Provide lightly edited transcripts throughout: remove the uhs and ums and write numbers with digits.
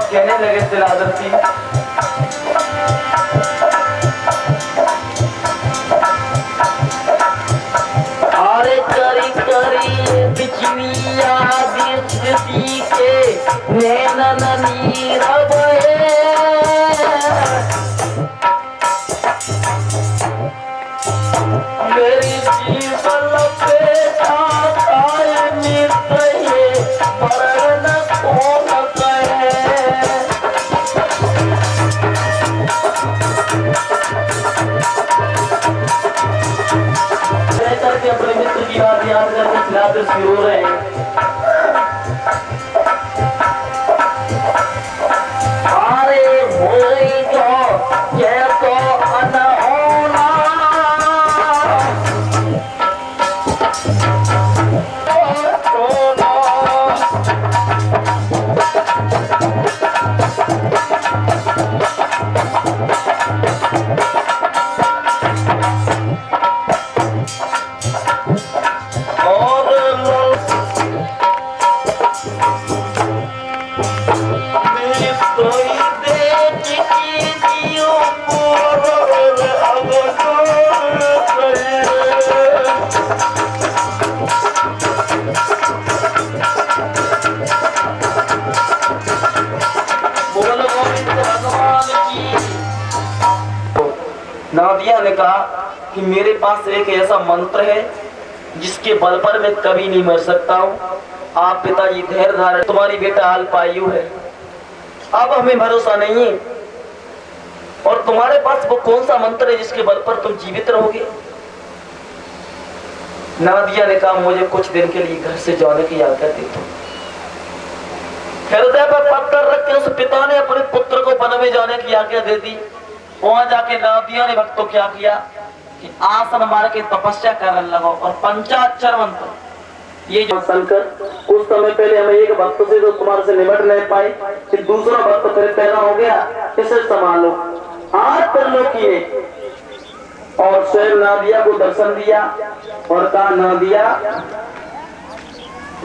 कहने लगे सिलादर सिंह, अरे करी करी बिचनिया बिस्ती के नैनन नीरव मेरी जीवन पे आए मित्र ये वरण कौन कहे। करके अपने मित्र की बात याद करके सिलादर सिंह रो रहे हैं। अरे होई जो ये तो अनहोना नादिया ने कहा कि मेरे पास एक ऐसा मंत्र है जिसके बल पर मैं कभी नहीं मर सकता हूँ। आप पिताजी धैर्य धारण, तुम्हारी बेटा अल्पायु है, अब हमें भरोसा नहीं है, और तुम्हारे पास वो कौन सा मंत्र है जिसके बल पर तुम जीवित रहोगे। नादिया ने कहा मुझे कुछ दिन के लिए घर से जाने की आज्ञा दे दो। हृदय पर पत्थर रख के उस पिता ने अपने पुत्र को वन में जाने की आज्ञा दे दी। वहां जाके नादिया ने भक्तों क्या किया कि आसन मार के तपस्या करने लगा और पंचाक्षर मंत्र, ये जो शंकर कुछ समय पहले हमें एक भक्त से तो तुम्हारे से निपट नहीं पाए, फिर दूसरा भक्त फिर पैदा हो गया, इसे संभालो। आज त्रिलोकी ने और स्वयं नादिया को दर्शन दिया और कहा नादिया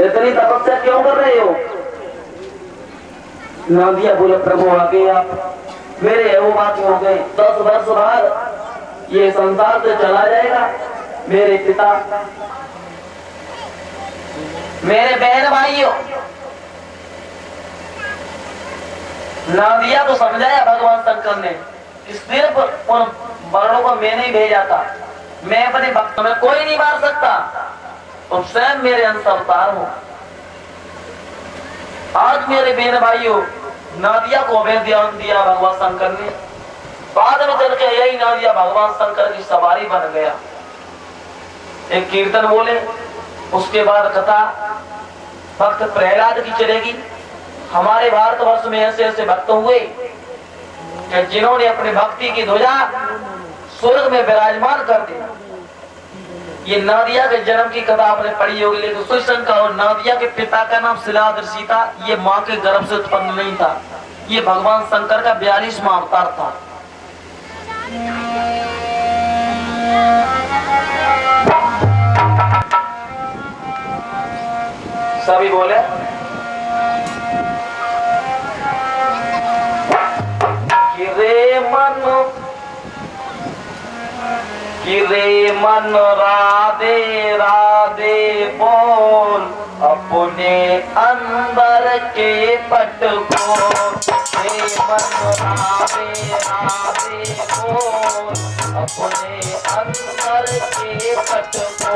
इतनी तपस्या क्यों कर रहे हो। नादिया बोले प्रभु आगे आप मेरे वो बात हो गए, 10 वर्ष बाद ये संसार से चला जाएगा। मेरे पिता मेरे बहन भाइयों, नादिया को समझाया भगवान शंकर ने कि सिर्फ उन वर्णों को मैंने ही भेजा था, मैं अपने भक्त में कोई नहीं मार सकता, तुम स्वयं मेरे अंश अवतार हो। आज मेरे बहन भाइयों, नादिया को अभय ध्यान दिया भगवान शंकर ने। बाद में चल के यही नादिया भगवान शंकर की सवारी बन गया। एक कीर्तन बोले, उसके बाद कथा भक्त प्रहलाद की चलेगी। हमारे भारतवर्ष में ऐसे ऐसे भक्त हुए कि जिन्होंने अपनी भक्ति की ध्वजा स्वर्ग में विराजमान कर दिया। ये नादिया के जन्म की कथा आपने पढ़ी होगी, लेकिन सोच शंका और नादिया के पिता का नाम सिलादर सिंह था। ये माँ के गर्भ से उत्पन्न नहीं था, ये भगवान शंकर का 42वां अवतार था। सभी बोले कि रे मन राधे राधे बोल अपने अंदर के पट को। रे मन राधे राधे बोल अपने अंदर के पट को।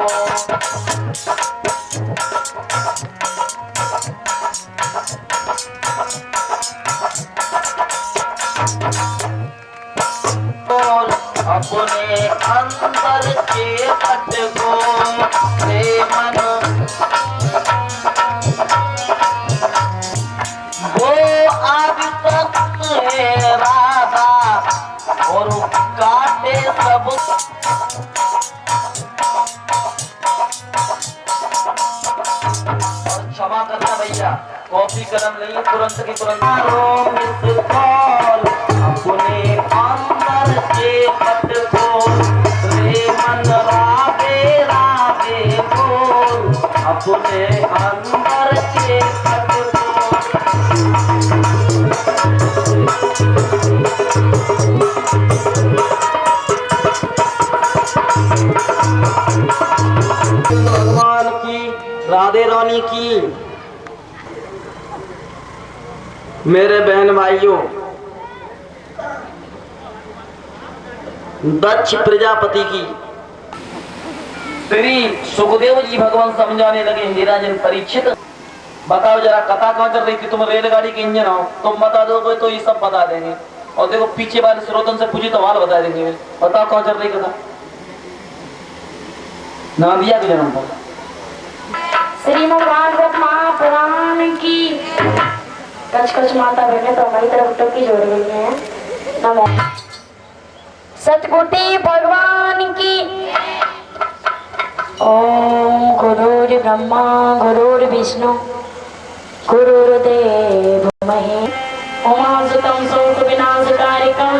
अपने अंदर के पट को। रे मन वो आदि तक है राधा और काटे सब। और क्षमा करना भैया, कॉपी कलम नहीं, तुरंत की तुरंत। सुने अंबर के भगवान की, राधे रानी की। मेरे बहन भाइयों, दक्ष प्रजापति की श्री सुखदेव जी भगवान समझाने लगे, हे राजन परीक्षित, बताओ जरा कथा कहां चल रही थी? तुम रेलगाड़ी के इंजन हो, तुम बता दोगे तो ये सब बता देंगे, और देखो पीछे वाले श्रोतन से पूछी तो हाल बता देंगे। बताओ कहां चल रही कथा? नादिया के जन्म पर। श्रीमद् भागवत महापुराण की कच माता बहने तो हमारी तरफ टोपी जोड़ गई है। नमो सतगुरु भगवान की। ओम गुरुर् ब्रह्मा गुरुर्विष्णु गुरुर्देव महेश्वरः। उमासुतं शोक विनाशकारिकं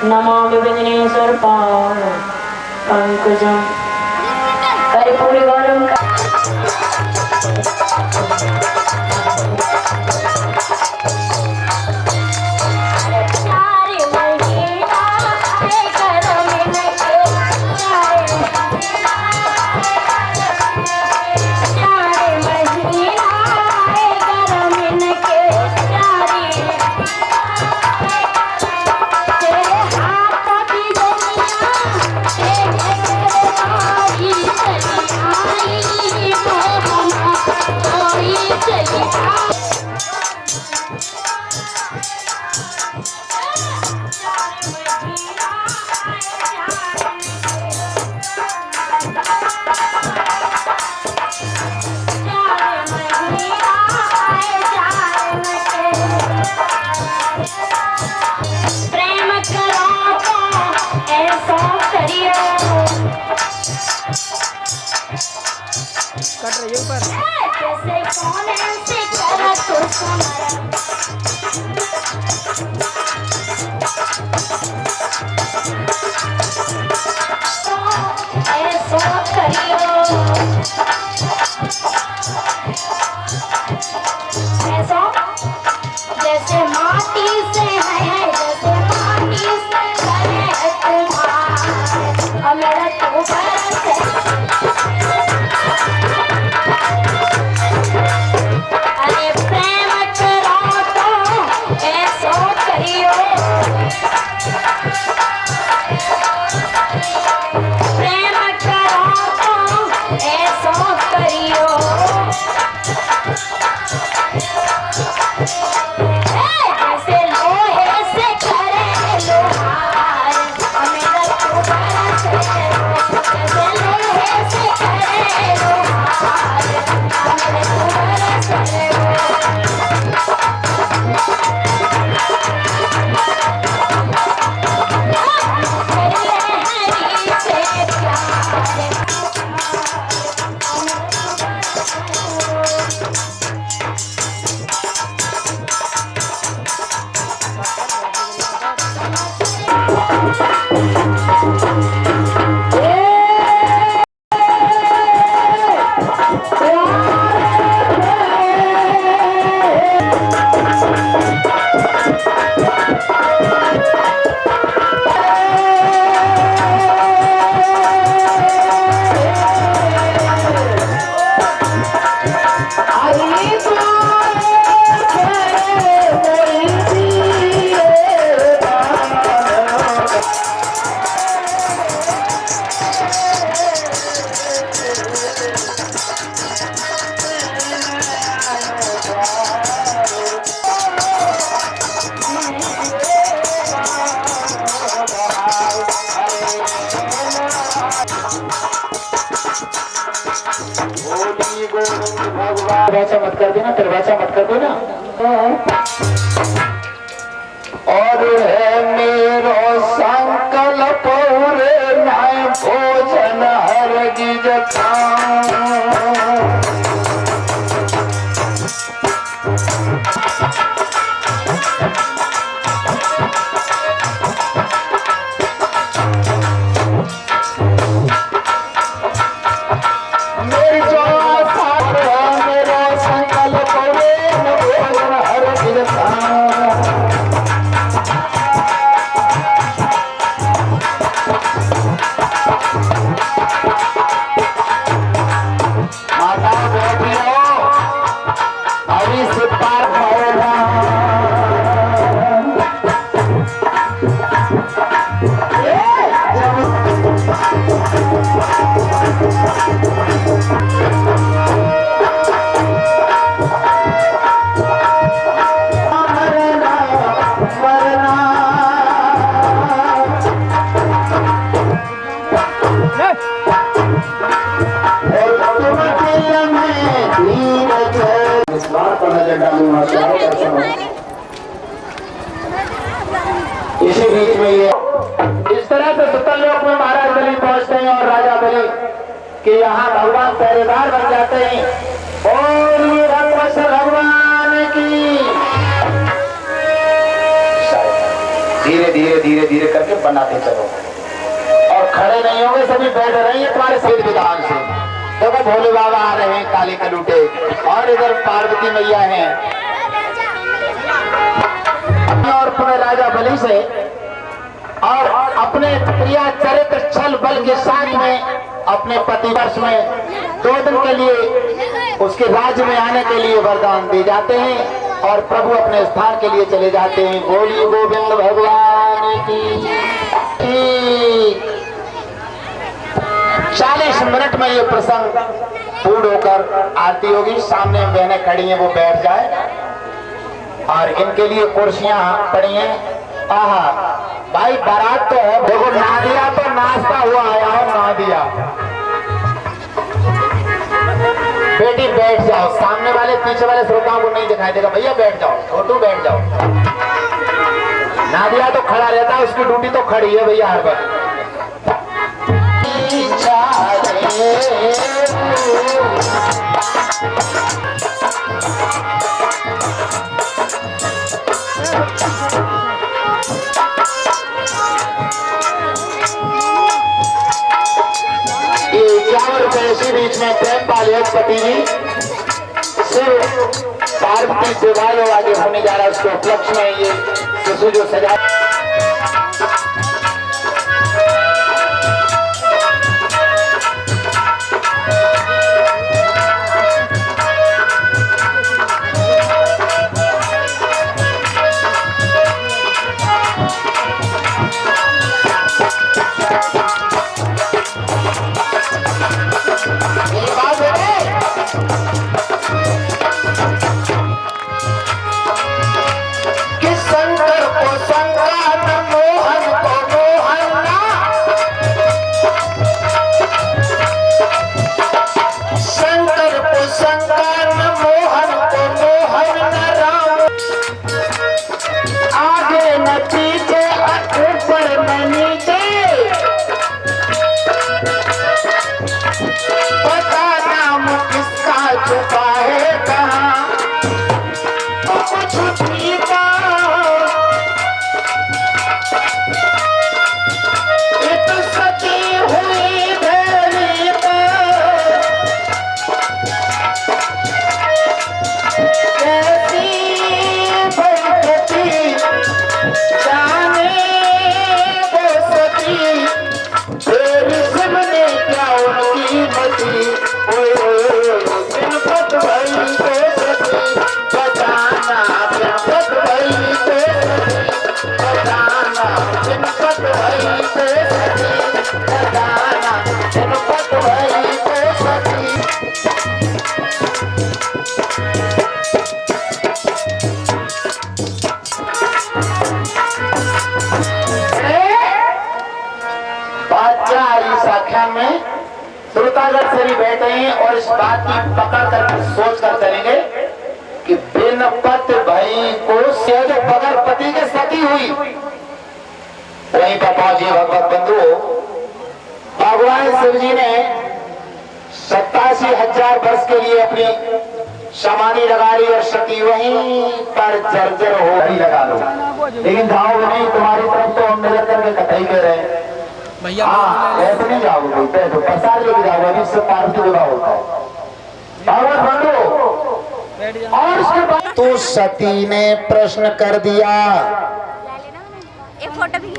नमामि विघ्नेश्वर पाद पंकजं। कर्पूर गौरम कट रही है ऊपर। कैसे कौन ऐसे करा तो सुनाया। ऐसा करियो ऐसा जैसे माटी से है, जैसे माटी से करे तुम्हारा मेरा तो बरस है। तरवाचा मत कर देना, तरवाचा मत कर देना। और है मेरो संकल्प रे मैं भोजन हर गिज मेरी जो इसी बीच में ये इस तरह से सुतलोक में महाराज बलि पहुंचते हैं और राजा बलि कि यहाँ भगवान पहरेदार बन जाते हैं। बोलिए रामकृष्ण भगवान की। धीरे धीरे धीरे धीरे करके बनाते चलो और खड़े नहीं होंगे, सभी बैठ रहे हैं तुम्हारे सिद्ध विधान से। देखो भोले बाबा आ रहे हैं काले कलूटे और इधर पार्वती मैया हैं और पुनः राजा बलि से और अपने प्रिया चरित्र छल बल के साथ में अपने पतिवर्ष में 2 दिन के लिए उसके राज्य में आने के लिए वरदान दे जाते हैं और प्रभु अपने स्थान के लिए चले जाते हैं। बोलिए गोविंद भगवान की। 40 मिनट में ये प्रसंग पूर्ण होकर आरती होगी। सामने बहनें खड़ी हैं, वो बैठ जाए और इनके लिए कुर्सियां पड़ी हैं। आहा भाई बारात तो है, देखो नादिया तो नाश्ता हुआ आया है। नादिया बेटी बैठ जाओ, सामने वाले पीछे वाले श्रोताओं को नहीं दिखाई देगा। भैया बैठ जाओ, छोटू बैठ जाओ। नादिया तो खड़ा रहता है, उसकी ड्यूटी तो खड़ी है भैया हर बार। इसी बीच में प्रेम पाल पति जी शिव पार्वती विवाह जो आगे होने जा रहा है, उसके उपलक्ष्य में ये शिशु जो सजा श्रोतागढ़ से भी बैठे हैं और इस बात की पकड़ कर सोच कर चलेंगे कि बिन पति भाई को से जो बगैर पति के सती हुई वहीं पर पहुंचे भगवत बंधु। भगवान शिव जी ने 87,000 वर्ष के लिए अपनी समाधि लगा ली और सती वहीं पर जर्जर हो गई। लगा लो लेकिन जाओगे नहीं, तुम्हारी तरफ तो हम मिलकर करके कथई कर रहे हैं। ऐसे नहीं जाओगे, बैठो प्रसाद लेके जाओगे। अभी से पार्वती विवाह होता है। और उसके बाद तो सती ने प्रश्न कर दिया,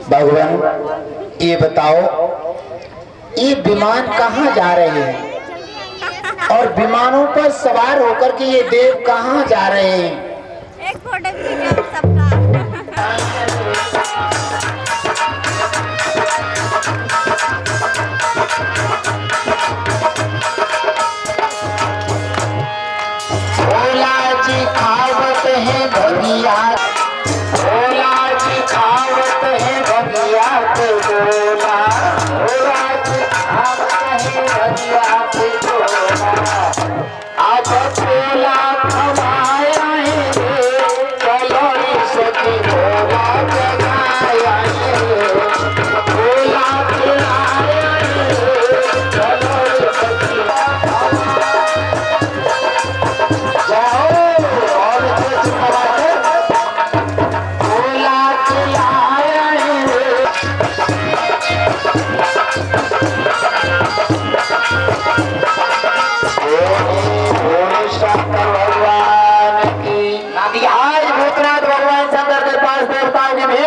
भगवान ये बताओ ये विमान कहाँ जा रहे हैं और विमानों पर सवार होकर के ये देव कहाँ जा रहे हैं? एक फोटो भी सबका। भोला जी खावत है भगिया, भोला जी खावत है भगिया पे बोला, भोला जी खावत है भगिया पे बोला। आज भोला खवाया है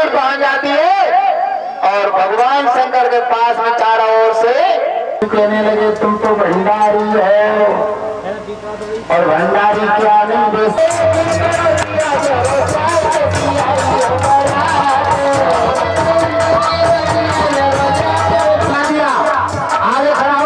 दूर पहुंच जाती है और भगवान शंकर के पास में चारों ओर से कहने लगे तुम तो भंडारी है और भंडारी क्या नहीं दे आगे खड़ा हो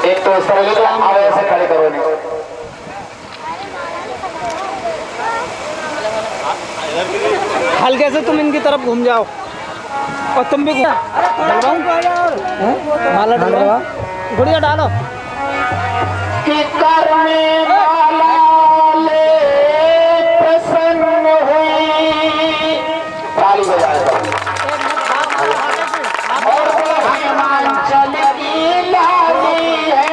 एक तो इस तरह के अब ऐसे खड़े करो नहीं हल्के से तुम इनकी तरफ घूम जाओ और तुम भी माला डलवा गुड़िया डालो कि करने वाला ले प्रसन्न हुई ताली बजाएगा और हिमाचल की लाली है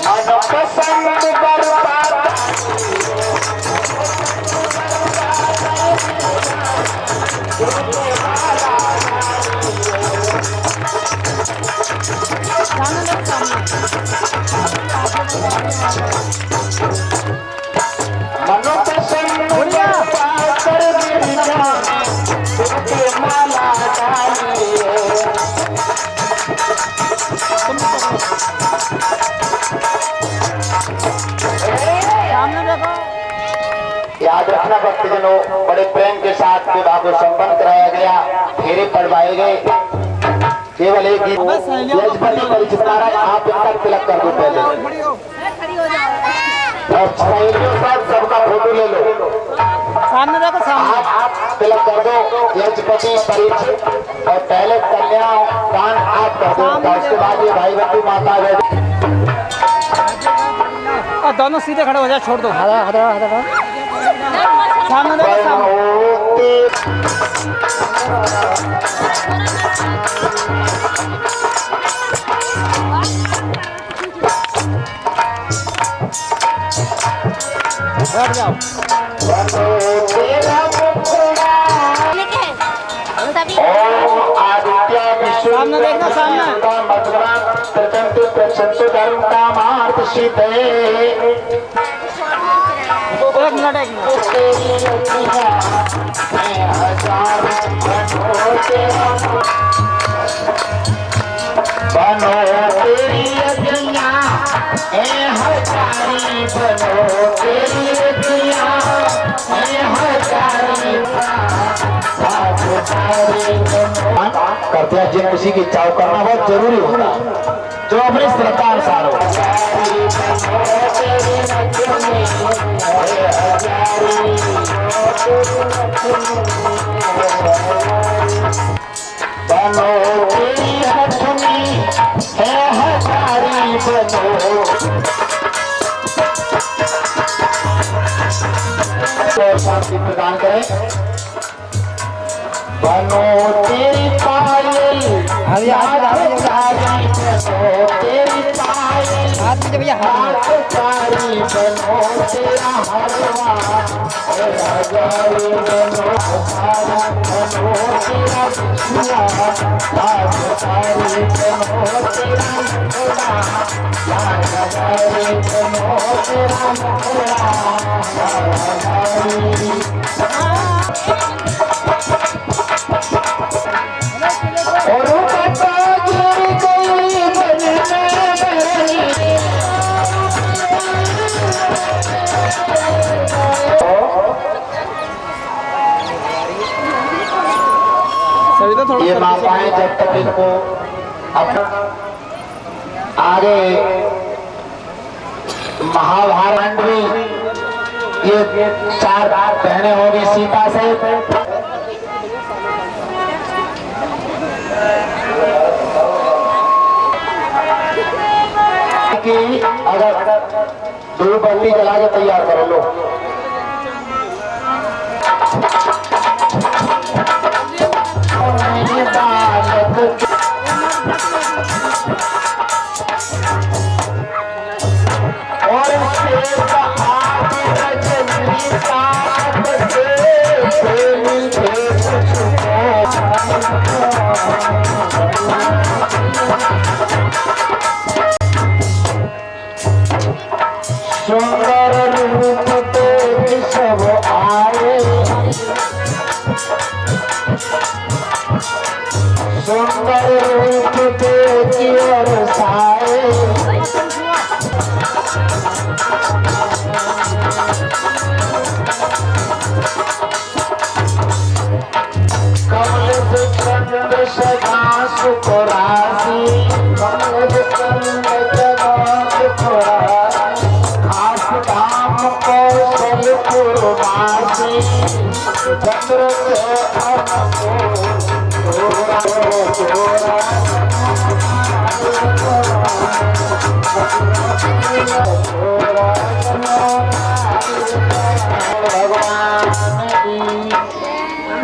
मन पसंद बरसात याद रखना भक्तजनों, बड़े प्रेम के साथ विवाह को संपन्न कराया गया, फेरे पड़वाए गए। केवल एक ही यजपति परिचित नारायण आप इनका तिलक कर दो पहले और सबका फोटो ले लो। सामने देखो सामने आप तिलक कर दो यजपति परिचित और पहले कन्या दान आप कर दो, उसके बाद ये भाई बंधु माता गए और दोनों सीधे खड़े हो जाए, छोड़ दो सामने देखो सामने बैठ जाओ। सामने देखना सामने एक मिनट बनो तेरी अखियाँ हजारी बनो तेरी अखियाँ हजारी करते हैं जिन किसी की इच्छा करना बहुत जरूरी होता है। जो अपनी श्रद्धा अनुसार हो। बनो तेरी हथनी है हजारी बनो, शांति प्रदान करें। बनो तेरी पायल हजारी बनो, तेरी पायल हाथ में भैया हाथ हजारी बनो, तेरा हलवा हजारी बनो, बनो तेरा बिछुआ हजारी बनो, तेरा मुखड़ा हजारी बनो, तेरा मुखड़ा हजारी। और पता गिर गई मन में बहनी, सविता थोड़ा ये माताएं जब तक इनको अपना आगे महाभारत में ये 4 बहनें होगी सीता से, कि अगर धूप बत्ती जला के तैयार करो लो। और सुंदर रूप पे सब आए, सुंदर रूप पे की साए, कमल चंद्र सदा सुख राशि, कमल चंद्र सदा सुख राशि, खास धाम कौशलपुर वासी, चंद्र से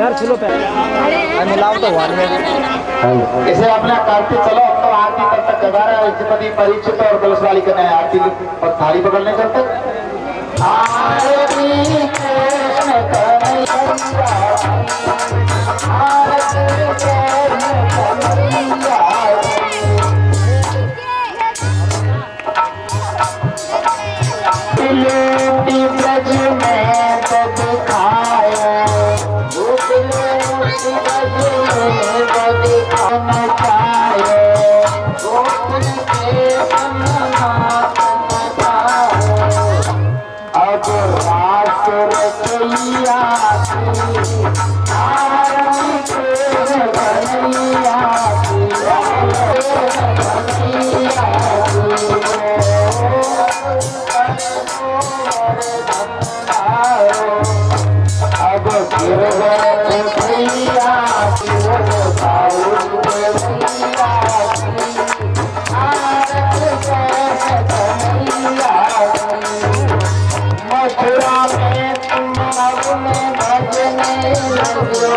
यार चलो पहले मिलाओ तो वन में इसे अपना करते चलो। अब तो आरती तब तक गवा रहा है पति परीक्षित और कलश वाली करना है आरती और थाली पकड़ने जब तक आरती कृष्ण कन्हैया, आरती कृष्ण कन्हैया। लूटी ब्रज में तब खाया, लूटी ब्रज में तब खाना पाए, गोकुल के वननाथ अब रास रचैया की, आरती कृष्ण कन्हैया की, कन्हैया अब गिरवर भैया मथुरा में तुम अपने भजने लगो,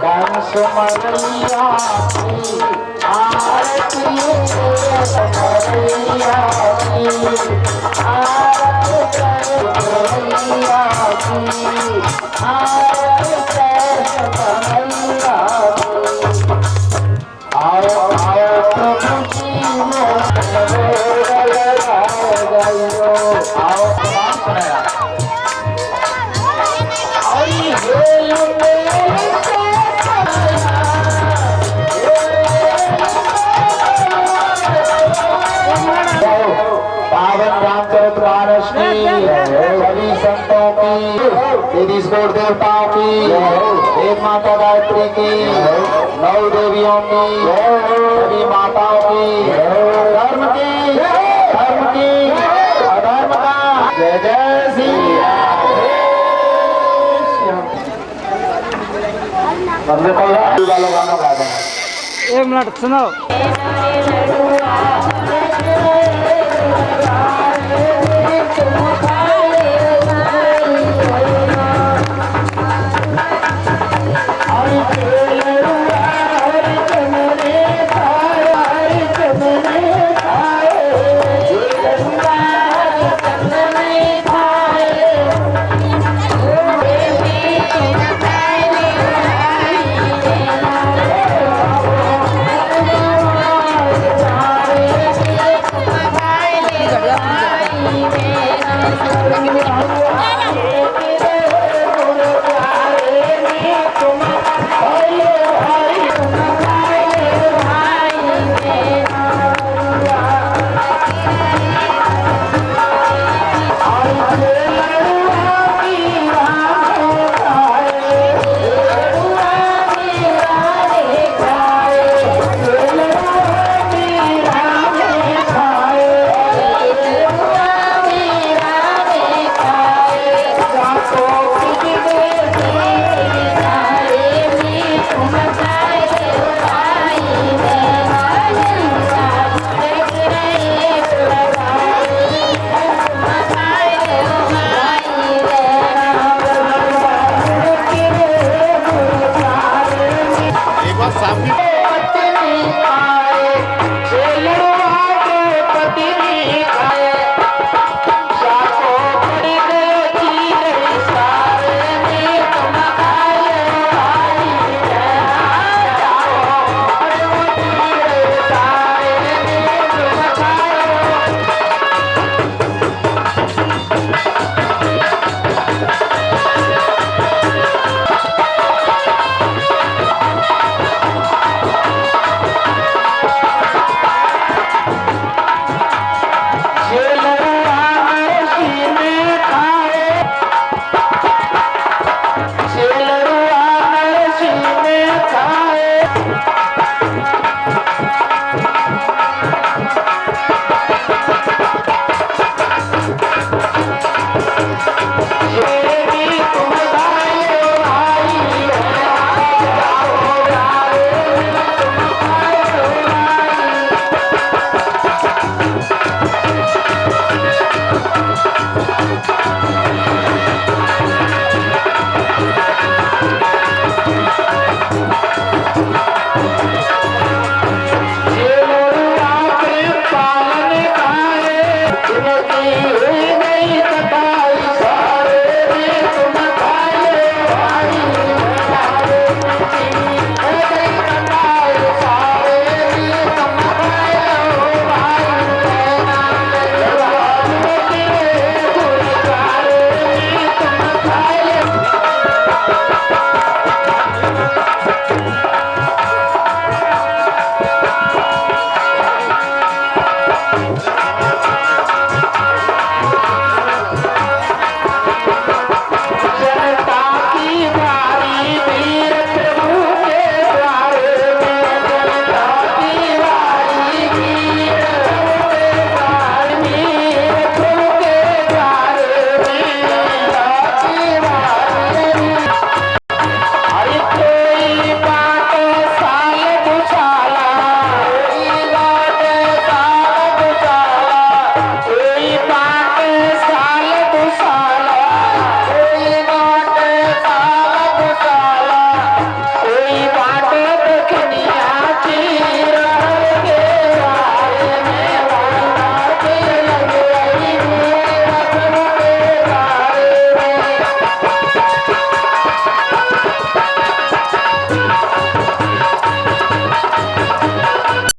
कंस मरैया की आरती मरैया की, आरती मरैया की, आरती मरैया की। आओ आओ प्रभु जी आओ सुनाया पावन रामचरितमानस की सभी संतों की, तेरी स्कोर देवताओं की, देव माता गायत्री की, 9 देवियों की, सभी माता इसमें कोई वालों गाना गा देना। 1 मिनट सुनो।